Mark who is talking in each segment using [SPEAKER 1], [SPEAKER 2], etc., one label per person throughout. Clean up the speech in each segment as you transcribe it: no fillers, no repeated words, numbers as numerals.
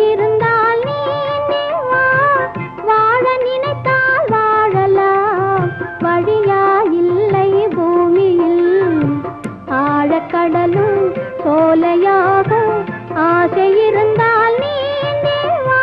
[SPEAKER 1] இருந்தால் நீ வா, வாழ நினைத்தால் வாழலாம். வழியா இல்லை பூமியில் ஆழக்கடலும் சோலையாக, ஆசை இருந்தால் நீ வா.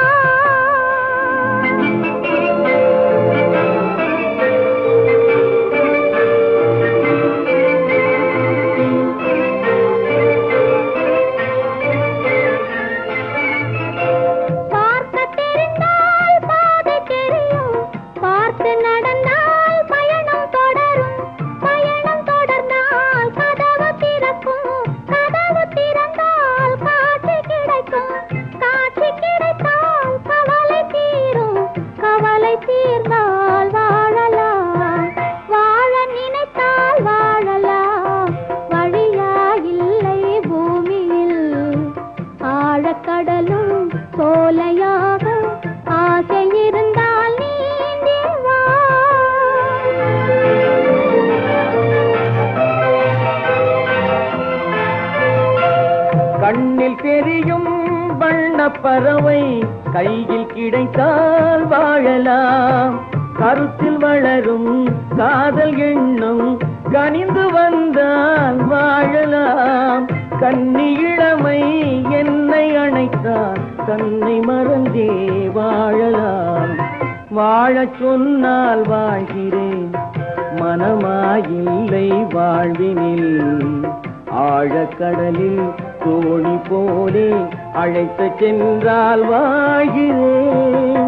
[SPEAKER 1] தீர்ந்தால் வாழலாம், வாழ நினைத்தால் வாழலாம். வழியா இல்லை பூமியில் ஆழக்கடலும் சோலையாக, ஆசை இருந்தால் நீந்தி வா.
[SPEAKER 2] கண்ணில் தெரியும் வண்ணப்பறவை கையில் கிடைத்தால் வாழலாம். கருத்தில் வளரும் காதல் எண்ணம் கனிந்து வந்தால் வாழலாம். கன்னி இளமை என்னை அணைத்தால் தன்னை மறந்தே வாழலாம். வாழச் சொன்னால் வாழ்கிறேன், மனமாயில்லை வாழ்வினில். ஆழக்கடலில் தோணி போலே அழைத்து சென்றால் வாழ்கிறேன்.